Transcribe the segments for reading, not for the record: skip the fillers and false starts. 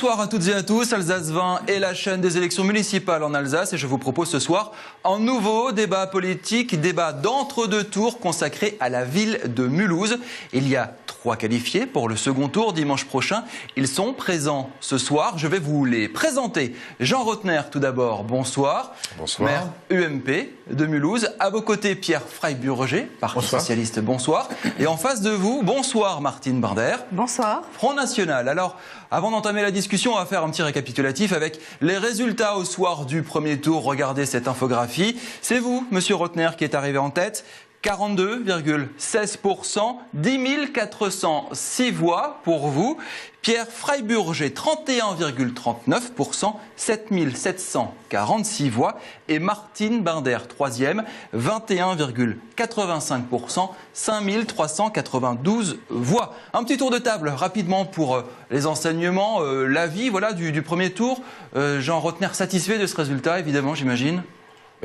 Bonsoir à toutes et à tous, Alsace 20 est la chaîne des élections municipales en Alsace et je vous propose ce soir un nouveau débat politique, débat d'entre-deux tours consacré à la ville de Mulhouse. Il y a 3 qualifiés pour le second tour dimanche prochain. Ils sont présents ce soir, je vais vous les présenter. Jean Rotner tout d'abord, bonsoir. Bonsoir. Maire UMP de Mulhouse. À vos côtés, Pierre Freiburger, Parti Socialiste, bonsoir. Et en face de vous, bonsoir Martine Binder. Bonsoir. Front National. Alors, avant d'entamer la discussion, on va faire un petit récapitulatif avec les résultats au soir du premier tour. Regardez cette infographie. C'est vous, monsieur Rotner, qui est arrivé en tête. 42,16%, 10 406 voix pour vous. Pierre Freiburger, 31,39%, 7 746 voix. Et Martine Binder, 3e, 21,85%, 5 392 voix. Un petit tour de table rapidement pour les enseignements, l'avis voilà, du premier tour. Jean Rotner, satisfait de ce résultat, évidemment, j'imagine?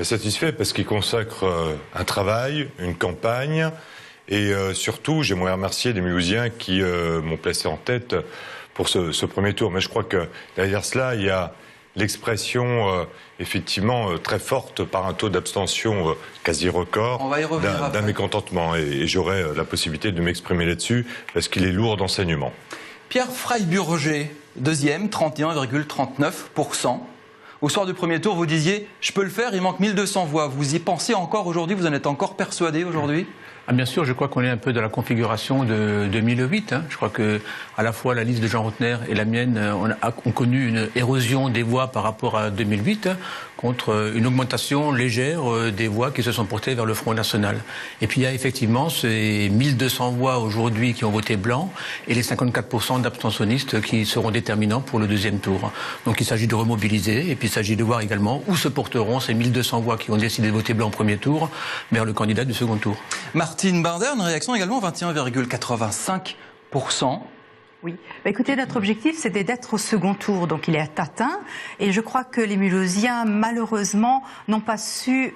Satisfait parce qu'il consacre un travail, une campagne et surtout j'aimerais remercier les Mulhousiens qui m'ont placé en tête pour ce premier tour. Mais je crois que derrière cela il y a l'expression effectivement très forte par un taux d'abstention quasi record d'un mécontentement et j'aurai la possibilité de m'exprimer là-dessus parce qu'il est lourd d'enseignements. Pierre Freiburger, 2e, 31,39%. Au soir du premier tour, vous disiez « je peux le faire, il manque 1200 voix ». Vous y pensez encore aujourd'hui? Vous en êtes encore persuadé aujourd'hui? Bien sûr, je crois qu'on est un peu dans la configuration de 2008. Je crois que à la fois la liste de Jean Rotner et la mienne ont connu une érosion des voix par rapport à 2008, contre une augmentation légère des voix qui se sont portées vers le Front National. Et puis il y a effectivement ces 1200 voix aujourd'hui qui ont voté blanc et les 54% d'abstentionnistes qui seront déterminants pour le deuxième tour. Donc il s'agit de remobiliser et puis il s'agit de voir également où se porteront ces 1200 voix qui ont décidé de voter blanc au premier tour vers le candidat du second tour. Martine Binder, une réaction également, 21,85%. Oui. Écoutez, notre objectif, c'était d'être au second tour, donc il est atteint. Et je crois que les Mulhousiens, malheureusement, n'ont pas su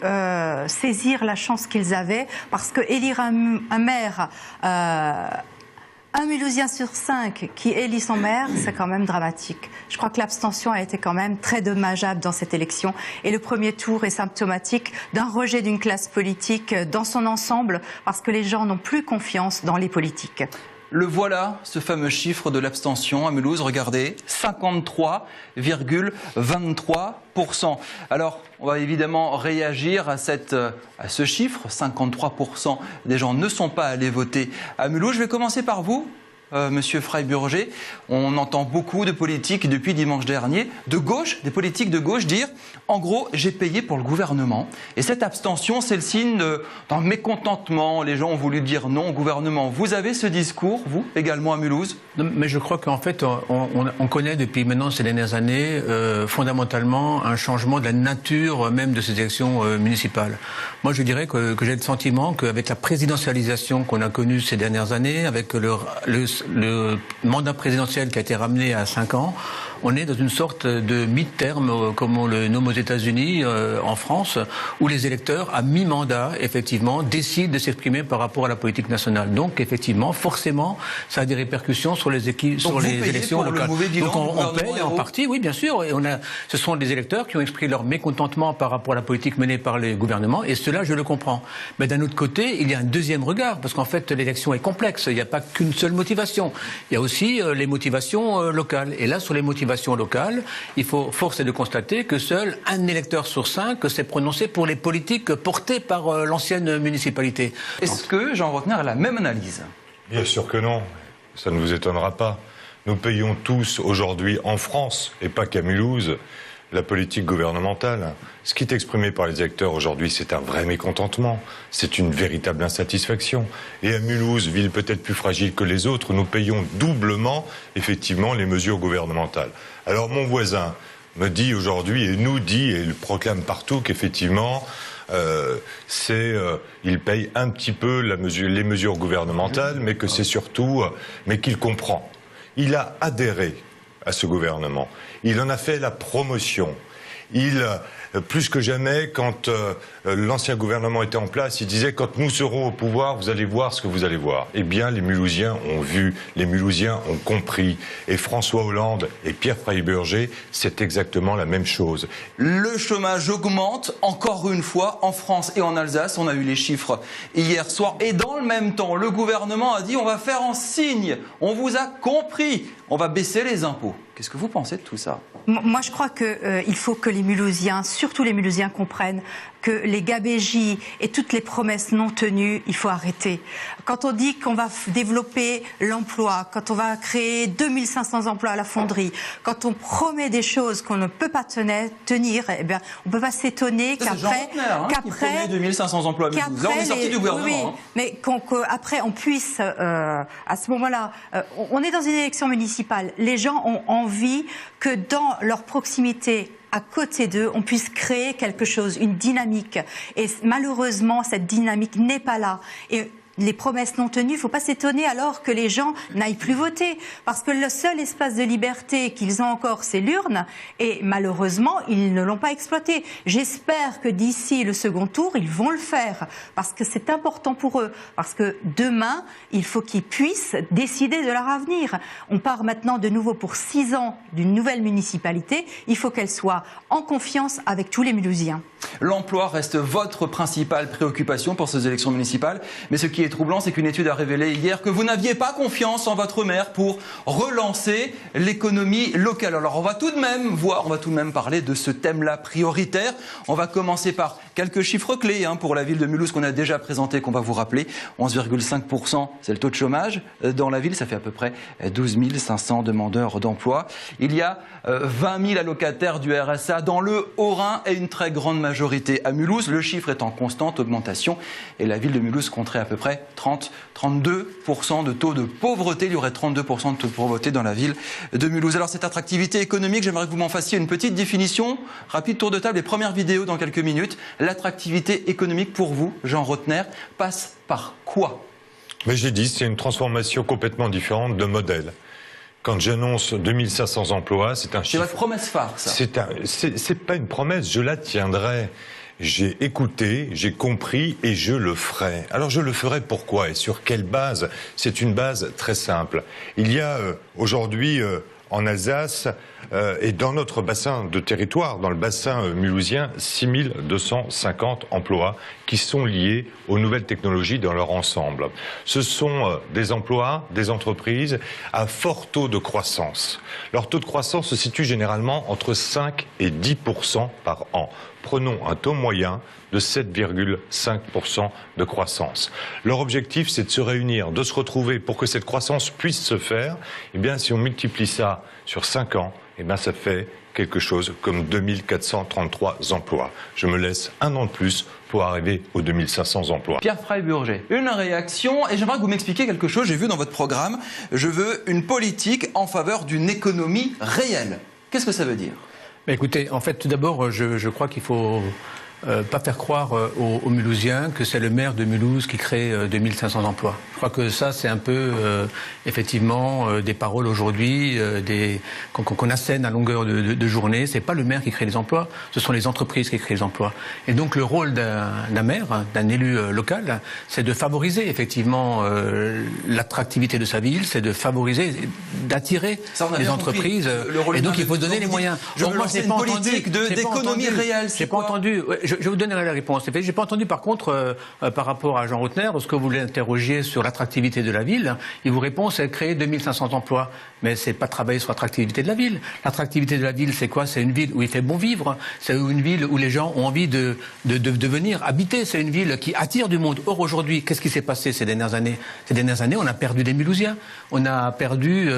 saisir la chance qu'ils avaient, parce que élire un maire... un Mulhousien sur 5 qui élit son maire, c'est quand même dramatique. Je crois que l'abstention a été quand même très dommageable dans cette élection. Et le premier tour est symptomatique d'un rejet d'une classe politique dans son ensemble, parce que les gens n'ont plus confiance dans les politiques. Le voilà, ce fameux chiffre de l'abstention à Mulhouse, regardez, 53,23%. Alors, on va évidemment réagir à ce chiffre, 53% des gens ne sont pas allés voter à Mulhouse. Je vais commencer par vous, monsieur Freiburger. On entend beaucoup de politiques depuis dimanche dernier, de gauche, des politiques de gauche dire, en gros, j'ai payé pour le gouvernement. Et cette abstention, c'est le signe d'un mécontentement. Les gens ont voulu dire non au gouvernement. Vous avez ce discours, vous, également à Mulhouse? Mais je crois qu'en fait, on connaît depuis maintenant ces dernières années, fondamentalement, un changement de la nature même de ces élections municipales. Moi, je dirais que j'ai le sentiment qu'avec la présidentialisation qu'on a connue ces dernières années, avec le mandat présidentiel qui a été ramené à 5 ans, on est dans une sorte de mi-terme, comme on le nomme aux États-Unis, en France, où les électeurs, à mi-mandat, effectivement, décident de s'exprimer par rapport à la politique nationale. Donc, effectivement, forcément, ça a des répercussions sur les élections locales. Donc, on paye en partie, oui, bien sûr. Et ce sont des électeurs qui ont exprimé leur mécontentement par rapport à la politique menée par les gouvernements, et cela, je le comprends. Mais d'un autre côté, il y a un deuxième regard, parce qu'en fait, l'élection est complexe. Il n'y a pas qu'une seule motivation. Il y a aussi les motivations locales. Et là, sur les motivations locales, force est de constater que seul un électeur sur 5 s'est prononcé pour les politiques portées par l'ancienne municipalité. Est-ce que Jean Rotner a la même analyse? Bien sûr que non, ça ne vous étonnera pas. Nous payons tous aujourd'hui en France, et pas qu'à Mulhouse, la politique gouvernementale. Ce qui est exprimé par les électeurs aujourd'hui, c'est un vrai mécontentement. C'est une véritable insatisfaction. Et à Mulhouse, ville peut-être plus fragile que les autres, nous payons doublement, effectivement, les mesures gouvernementales. Alors mon voisin me dit aujourd'hui, et nous dit, et il proclame partout qu'effectivement, il paye un petit peu les mesures gouvernementales, mais que c'est surtout, mais qu'il comprend. Il a adhéré à ce gouvernement. Il en a fait la promotion. Plus que jamais, quand l'ancien gouvernement était en place, il disait « quand nous serons au pouvoir, vous allez voir ce que vous allez voir ». Eh bien, les Mulhousiens ont vu, les Mulhousiens ont compris. Et François Hollande et Pierre Freiberger, c'est exactement la même chose. Le chômage augmente encore une fois en France et en Alsace. On a eu les chiffres hier soir. Et dans le même temps, le gouvernement a dit on va faire en signe, on vous a compris, on va baisser les impôts. Qu'est-ce que vous pensez de tout ça ? Moi, je crois qu'il faut que les Mulhousiens, surtout les Mulhousiens, comprennent que les gabégies et toutes les promesses non tenues, il faut arrêter. Quand on dit qu'on va développer l'emploi, quand on va créer 2500 emplois à la fonderie, quand on promet des choses qu'on ne peut pas tenir, eh bien, on ne peut pas s'étonner qu'après... qui promet 2500 emplois à Mulhouse. Là, on est sorti du gouvernement. Oui, mais qu'après, on puisse, à ce moment-là, on est dans une élection municipale. Les gens ont envie que dans leur proximité, à côté d'eux, on puisse créer quelque chose, une dynamique. Et malheureusement, cette dynamique n'est pas là. Et les promesses non tenues, il ne faut pas s'étonner alors que les gens n'aillent plus voter. Parce que le seul espace de liberté qu'ils ont encore, c'est l'urne. Et malheureusement, ils ne l'ont pas exploité. J'espère que d'ici le second tour, ils vont le faire. Parce que c'est important pour eux. Parce que demain, il faut qu'ils puissent décider de leur avenir. On part maintenant de nouveau pour 6 ans d'une nouvelle municipalité. Il faut qu'elle soit en confiance avec tous les Mulhousiens. L'emploi reste votre principale préoccupation pour ces élections municipales. Mais ce qui est troublant, c'est qu'une étude a révélé hier que vous n'aviez pas confiance en votre maire pour relancer l'économie locale. Alors on va tout de même parler de ce thème-là prioritaire. On va commencer par quelques chiffres clés pour la ville de Mulhouse qu'on a déjà présenté, qu'on va vous rappeler. 11,5%, c'est le taux de chômage. Dans la ville, ça fait à peu près 12 500 demandeurs d'emploi. Il y a 20 000 allocataires du RSA dans le Haut-Rhin et une très grande majorité à Mulhouse. Le chiffre est en constante augmentation et la ville de Mulhouse compterait à peu près 32% de taux de pauvreté. Il y aurait 32% de taux de pauvreté dans la ville de Mulhouse. Alors cette attractivité économique, j'aimerais que vous m'en fassiez une petite définition. Rapide tour de table et première vidéo dans quelques minutes. L'attractivité économique pour vous, Jean Rotner, passe par quoi ? Mais j'ai dit, c'est une transformation complètement différente de modèle. Quand j'annonce 2500 emplois, c'est un chiffre... C'est votre promesse phare, ça. C'est pas une promesse, je la tiendrai. J'ai écouté, j'ai compris et je le ferai. Alors je le ferai pourquoi et sur quelle base ? C'est une base très simple. Il y a aujourd'hui en Alsace et dans notre bassin de territoire, dans le bassin mulhousien, 6250 emplois qui sont liés aux nouvelles technologies dans leur ensemble. Ce sont des emplois, des entreprises à fort taux de croissance. Leur taux de croissance se situe généralement entre 5 et 10% par an. Prenons un taux moyen de 7,5% de croissance. Leur objectif, c'est de se réunir, de se retrouver pour que cette croissance puisse se faire. Eh bien, si on multiplie ça sur 5 ans, eh bien, ça fait quelque chose comme 2433 emplois. Je me laisse un an de plus pour arriver aux 2500 emplois. Pierre Freiberger, une réaction, et j'aimerais que vous m'expliquiez quelque chose. J'ai vu dans votre programme, je veux une politique en faveur d'une économie réelle. Qu'est-ce que ça veut dire ? Écoutez, en fait, tout d'abord, je crois qu'il faut pas faire croire aux Mulhousiens que c'est le maire de Mulhouse qui crée 2500 emplois. Je crois que ça, c'est un peu, effectivement, des paroles aujourd'hui, qu'on assène à longueur de journée. C'est pas le maire qui crée les emplois, ce sont les entreprises qui créent les emplois. Et donc, le rôle d'un maire, d'un élu local, c'est de favoriser, effectivement, l'attractivité de sa ville, c'est de favoriser, d'attirer les entreprises. Et donc, il faut donner les moyens. Je veux lancer une politique d'économie réelle. J'ai pas entendu. Je vais vous donner la réponse. J'ai pas entendu, par contre, par rapport à Jean Rotner, lorsque vous l'interrogiez sur l'attractivité de la ville, il vous répond c'est créer 2500 emplois. Mais c'est pas travailler sur l'attractivité de la ville. L'attractivité de la ville, c'est quoi ? C'est une ville où il fait bon vivre. C'est une ville où les gens ont envie de venir habiter. C'est une ville qui attire du monde. Or, aujourd'hui, qu'est-ce qui s'est passé ces dernières années ? Ces dernières années, on a perdu des Mulhousiens. On a perdu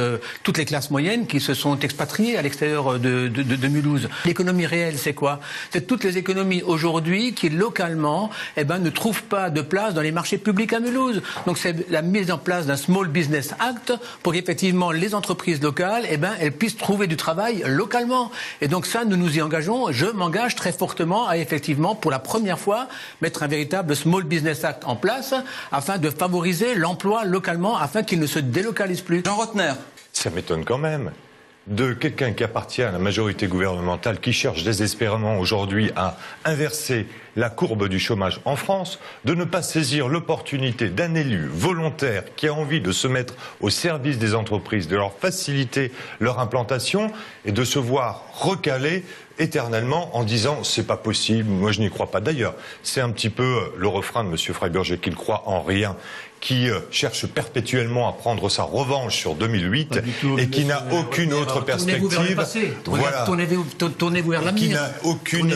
toutes les classes moyennes qui se sont expatriées à l'extérieur de Mulhouse. L'économie réelle, c'est quoi ? C'est toutes les économies aujourd'hui qui, localement, ne trouvent pas de place dans les marchés publics à Mulhouse. Donc, c'est la mise en place d'un Small Business Act pour qu'effectivement, les entreprises locales, elles puissent trouver du travail localement. Et donc ça, nous nous y engageons. Je m'engage très fortement à effectivement, pour la première fois, mettre un véritable Small Business Act en place afin de favoriser l'emploi localement, afin qu'il ne se délocalise plus. Jean Rotner. Ça m'étonne quand même. de quelqu'un qui appartient à la majorité gouvernementale, qui cherche désespérément aujourd'hui à inverser la courbe du chômage en France, de ne pas saisir l'opportunité d'un élu volontaire qui a envie de se mettre au service des entreprises, de leur faciliter leur implantation et de se voir recaler éternellement en disant c'est pas possible, moi je n'y crois pas. D'ailleurs, c'est un petit peu le refrain de M. Freiberger qui ne croit en rien, qui cherche perpétuellement à prendre sa revanche sur 2008 et qui n'a aucune autre perspective. Tournez-vous vers le passé. Voilà. Tournez-vous vers l'avenir. Qui n'a aucune.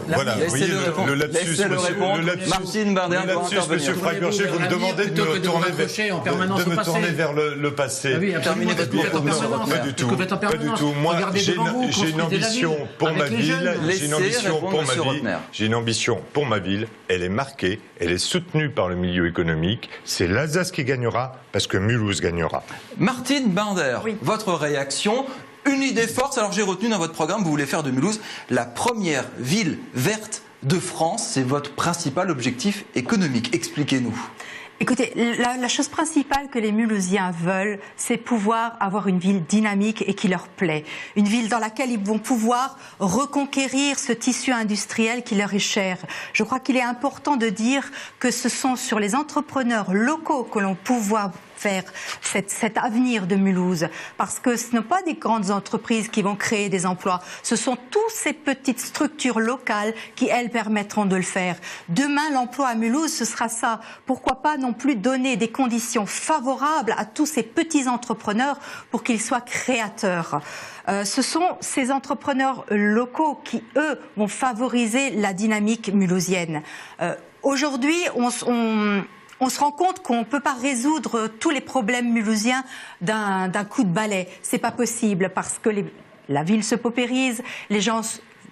Voilà. Laissez-le répondre. Le lapsus, Martine Barder doit intervenir. M. Freiberger, vous me demandez de me tourner vers le passé. Ah oui, absolument. Pas du tout. Pas du tout. Moi, j'ai une ambition pour ma ville. J'ai une ambition pour ma ville. Elle est marquée. Elle est soutenue par le milieu économique. C'est l'Alsace qui gagnera parce que Mulhouse gagnera. Martine Binder, votre réaction, une idée forte. Alors j'ai retenu dans votre programme, vous voulez faire de Mulhouse la première ville verte de France. C'est votre principal objectif économique. Expliquez-nous. Écoutez, la chose principale que les Mulhousiens veulent, c'est pouvoir avoir une ville dynamique et qui leur plaît. Une ville dans laquelle ils vont pouvoir reconquérir ce tissu industriel qui leur est cher. Je crois qu'il est important de dire que ce sont sur les entrepreneurs locaux que l'on pourra faire cet avenir de Mulhouse. Parce que ce ne sont pas des grandes entreprises qui vont créer des emplois. Ce sont toutes ces petites structures locales qui, elles, permettront de le faire. Demain, l'emploi à Mulhouse, ce sera ça. Pourquoi pas non plus donner des conditions favorables à tous ces petits entrepreneurs pour qu'ils soient créateurs. Ce sont ces entrepreneurs locaux qui, eux, vont favoriser la dynamique mulhousienne. Aujourd'hui, on se rend compte qu'on ne peut pas résoudre tous les problèmes mulhousiens d'un coup de balai. C'est pas possible parce que la ville se paupérise, les gens,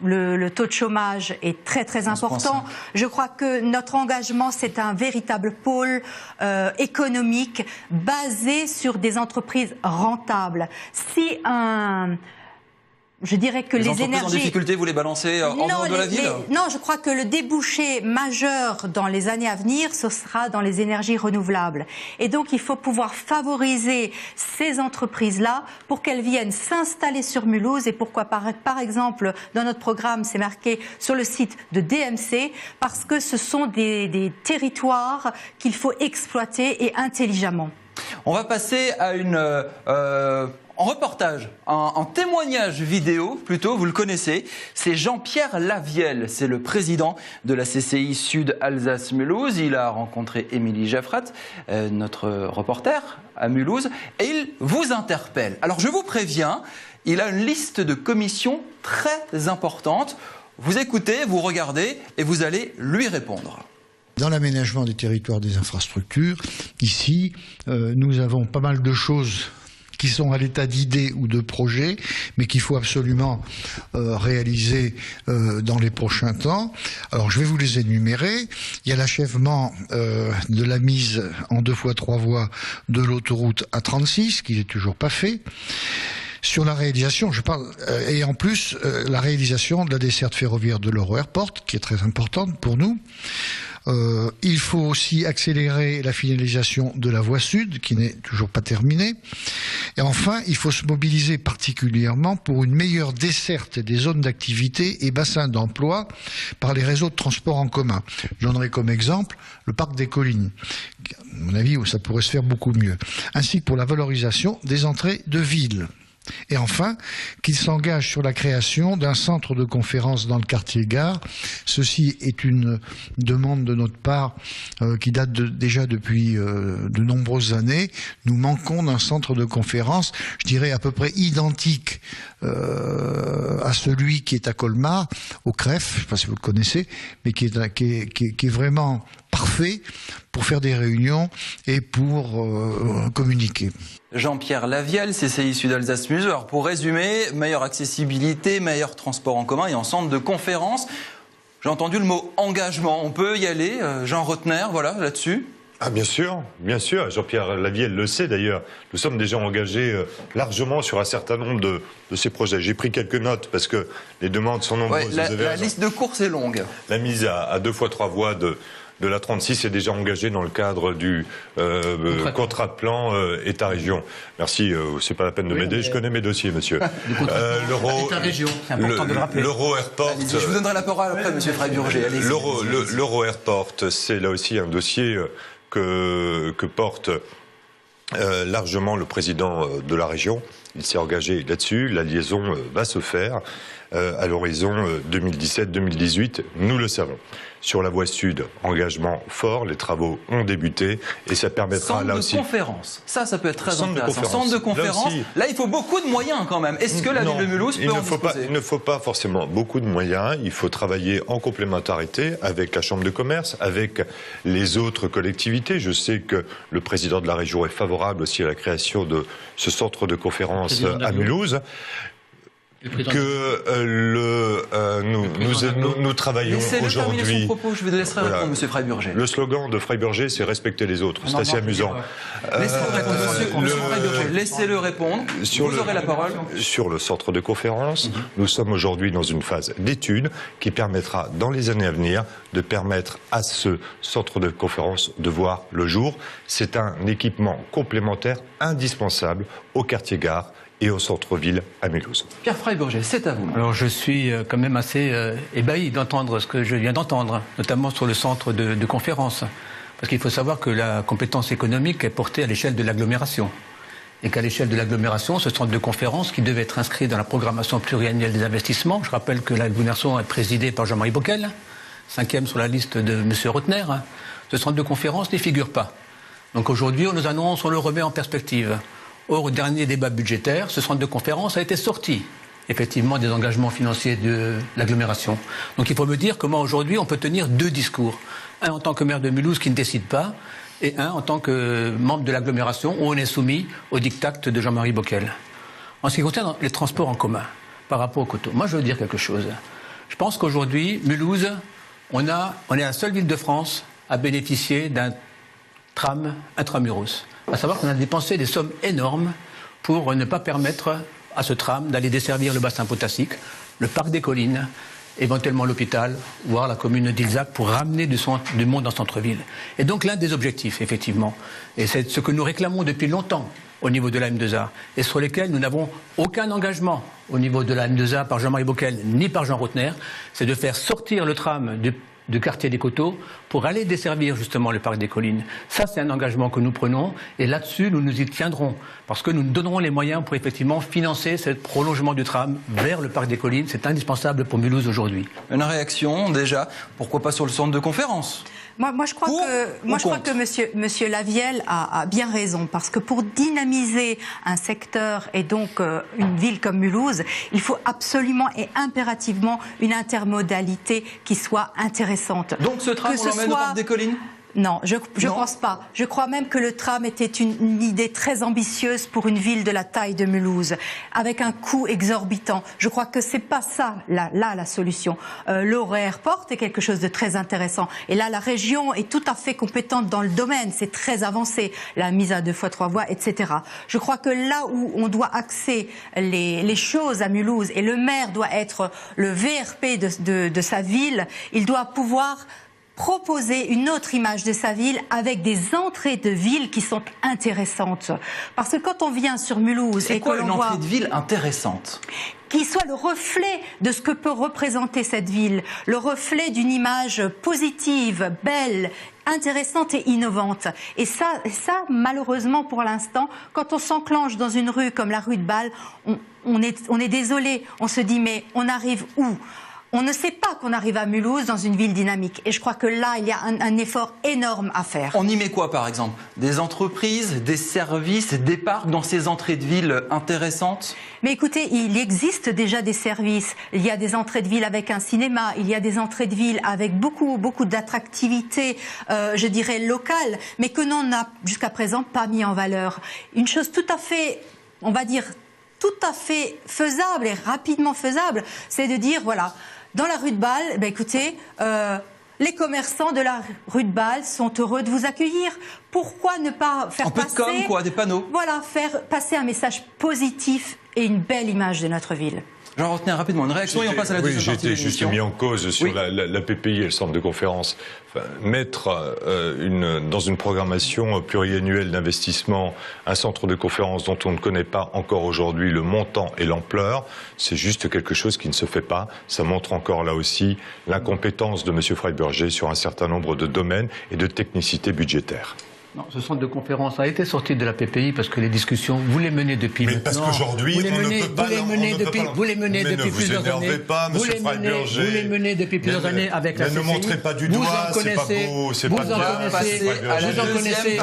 le taux de chômage est très très important. Je crois que notre engagement, c'est un véritable pôle économique basé sur des entreprises rentables. Si je dirais que les énergies en difficulté, vous les balancez en dehors de la ville. Non, je crois que le débouché majeur dans les années à venir, ce sera dans les énergies renouvelables. Et donc, il faut pouvoir favoriser ces entreprises-là pour qu'elles viennent s'installer sur Mulhouse. Et pourquoi par exemple, dans notre programme, c'est marqué sur le site de DMC, parce que ce sont des territoires qu'il faut exploiter et intelligemment. On va passer à en reportage, en témoignage vidéo plutôt, vous le connaissez, c'est Jean-Pierre Lavielle, c'est le président de la CCI Sud Alsace-Mulhouse. Il a rencontré Émilie Jaffrat, notre reporter à Mulhouse, et il vous interpelle. Alors je vous préviens, il a une liste de commissions très importante. Vous écoutez, vous regardez et vous allez lui répondre. Dans l'aménagement des territoires des infrastructures, ici, nous avons pas mal de choses qui sont à l'état d'idées ou de projets, mais qu'il faut absolument réaliser dans les prochains temps. Alors je vais vous les énumérer. Il y a l'achèvement de la mise en 2x3 voies de l'autoroute A36, qui n'est toujours pas fait. Sur la réalisation, je parle, et en plus la réalisation de la desserte ferroviaire de l'Euro Airport, qui est très importante pour nous. Il faut aussi accélérer la finalisation de la voie sud, qui n'est toujours pas terminée. Et enfin, il faut se mobiliser particulièrement pour une meilleure desserte des zones d'activité et bassins d'emploi par les réseaux de transport en commun. Je donnerai comme exemple le parc des Collines, à mon avis, où ça pourrait se faire beaucoup mieux, ainsi que pour la valorisation des entrées de ville. Et enfin, qu'il s'engage sur la création d'un centre de conférence dans le quartier Gare. Ceci est une demande de notre part qui date déjà depuis de nombreuses années. Nous manquons d'un centre de conférence, je dirais à peu près identique à celui qui est à Colmar, au CREF, je ne sais pas si vous le connaissez, mais qui est vraiment parfait pour faire des réunions et pour communiquer. Jean-Pierre Lavielle, CCI Sud Alsace-Mulhouse. Alors pour résumer, meilleure accessibilité, meilleur transport en commun et en centre de conférence. J'ai entendu le mot engagement. On peut y aller, Jean Rotner, voilà, là-dessus. Ah bien sûr, Jean-Pierre Lavielle le sait d'ailleurs. Nous sommes déjà engagés largement sur un certain nombre de ces projets. J'ai pris quelques notes parce que les demandes sont nombreuses. Ouais, la liste de courses est longue. La mise à 2x3 voies de la 36 est déjà engagé dans le cadre du contrat de plan État-région. Merci, c'est pas la peine de m'aider, je connais mes dossiers, monsieur. L'Euro Airport... Je vous donnerai la parole après, monsieur Freiburger. L'Euro Airport, c'est là aussi un dossier que porte largement le président de la région. Il s'est engagé là-dessus, la liaison va se faire à l'horizon 2017-2018, nous le savons. Sur la voie sud, engagement fort, les travaux ont débuté et ça permettra là aussi... Centre de conférence, ça peut être très intéressant. Centre de conférence, là il faut beaucoup de moyens quand même. Est-ce que la ville de Mulhouse peut en disposer ? Il ne faut pas forcément beaucoup de moyens, il faut travailler en complémentarité avec la Chambre de commerce, avec les autres collectivités. Je sais que le président de la région est favorable aussi à la création de ce centre de conférence à Mulhouse. Nous travaillons aujourd'hui... Laissez-le terminer son propos, je vous laisserai répondre, monsieur Freiburger. Le slogan de Freiburger, c'est respecter les autres. C'est assez amusant. Laissez-le répondre, monsieur Freiburger. Laissez-le répondre. Vous aurez la parole. Sur le centre de conférence, nous sommes aujourd'hui dans une phase d'étude qui permettra, dans les années à venir, de permettre à ce centre de conférence de voir le jour. C'est un équipement complémentaire indispensable au quartier-gare et au centre-ville à Mulhouse. Pierre Freiburger, c'est à vous. Alors je suis quand même assez ébahi d'entendre ce que je viens d'entendre, notamment sur le centre de conférence. Parce qu'il faut savoir que la compétence économique est portée à l'échelle de l'agglomération. Et qu'à l'échelle de l'agglomération, ce centre de conférence qui devait être inscrit dans la programmation pluriannuelle des investissements, je rappelle que l'agglomération est présidée par Jean-Marie Bockel, 5e sur la liste de M. Rotner, ce centre de conférence n'y figure pas. Donc aujourd'hui, on nous annonce, on le remet en perspective. Or, au dernier débat budgétaire, ce centre de conférence a été sorti, effectivement, des engagements financiers de l'agglomération. Donc il faut me dire comment aujourd'hui on peut tenir deux discours. Un en tant que maire de Mulhouse qui ne décide pas, et un en tant que membre de l'agglomération où on est soumis au diktat de Jean-Marie Bockel. En ce qui concerne les transports en commun, par rapport au coteau, moi je veux dire quelque chose. Je pense qu'aujourd'hui, Mulhouse, on est la seule ville de France à bénéficier d'un tram intramuros. À savoir qu'on a dépensé des sommes énormes pour ne pas permettre à ce tram d'aller desservir le bassin potassique, le parc des collines, éventuellement l'hôpital, voire la commune d'Ilzac, pour ramener du monde en centre-ville. Et donc l'un des objectifs, effectivement, et c'est ce que nous réclamons depuis longtemps au niveau de la M2A, et sur lesquels nous n'avons aucun engagement au niveau de la M2A par Jean-Marie Bockel ni par Jean Rotner, c'est de faire sortir le tram du quartier des Coteaux pour aller desservir justement le parc des collines. Ça, c'est un engagement que nous prenons et là-dessus, nous nous y tiendrons parce que nous nous donnerons les moyens pour effectivement financer ce prolongement du tram vers le parc des collines. C'est indispensable pour Mulhouse aujourd'hui. Une réaction déjà, pourquoi pas sur le centre de conférence ? Moi, je crois que monsieur Lavielle a bien raison, parce que pour dynamiser un secteur et donc une ville comme Mulhouse, il faut absolument et impérativement une intermodalité qui soit intéressante. Donc ce tram, on l'emmène au parc des collines ? Non, je pense pas. Je crois même que le tram était une idée très ambitieuse pour une ville de la taille de Mulhouse, avec un coût exorbitant. Je crois que c'est pas ça, la solution. L'Euro Airport est quelque chose de très intéressant. Et là, la région est tout à fait compétente dans le domaine. C'est très avancé. La mise à 2x3 voies, etc. Je crois que là où on doit axer les choses à Mulhouse, et le maire doit être le VRP de sa ville, il doit pouvoir proposer une autre image de sa ville avec des entrées de ville qui sont intéressantes. Parce que quand on vient sur Mulhouse et que l'on voit... C'est quoi une entrée de ville intéressante ? Qui soit le reflet de ce que peut représenter cette ville, le reflet d'une image positive, belle, intéressante et innovante. Et ça, malheureusement pour l'instant, quand on s'enclenche dans une rue comme la rue de Bâle, on est désolé, on se dit mais on arrive où ? On ne sait pas qu'on arrive à Mulhouse dans une ville dynamique. Et je crois que là, il y a un effort énorme à faire. On y met quoi, par exemple ? Des entreprises, des services, des parcs dans ces entrées de ville intéressantes ? Mais écoutez, il existe déjà des services. Il y a des entrées de ville avec un cinéma. Il y a des entrées de ville avec beaucoup d'attractivité, je dirais, locale, mais que l'on n'a jusqu'à présent pas mis en valeur. Une chose tout à fait, on va dire, tout à fait faisable et rapidement faisable, c'est de dire, voilà, dans la rue de Bâle, écoutez, les commerçants de la rue de Bâle sont heureux de vous accueillir. Pourquoi ne pas faire passer... Un peu de com', quoi, des panneaux. Voilà, faire passer un message positif et une belle image de notre ville. J'en retenais rapidement une réaction et on passe à la deuxième partie de J'étais juste l'émission. mis en cause sur Oui. la PPI et le centre de conférence. Enfin, mettre dans une programmation pluriannuelle d'investissement un centre de conférence dont on ne connaît pas encore aujourd'hui le montant et l'ampleur, c'est juste quelque chose qui ne se fait pas. Ça montre encore là aussi l'incompétence de M. Freiberger sur un certain nombre de domaines et de technicité budgétaire. Non, ce centre de conférence a été sorti de la PPI parce que les discussions, vous les menez depuis Mais maintenant. parce qu'aujourd'hui, on ne peut pas... Vous les menez depuis plusieurs années. Vous les menez depuis plusieurs années avec la CCI. Ne montrez pas du doigt, c'est pas beau, c'est pas bien.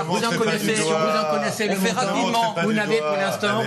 Vous en connaissez le montant. Vous n'avez pour l'instant...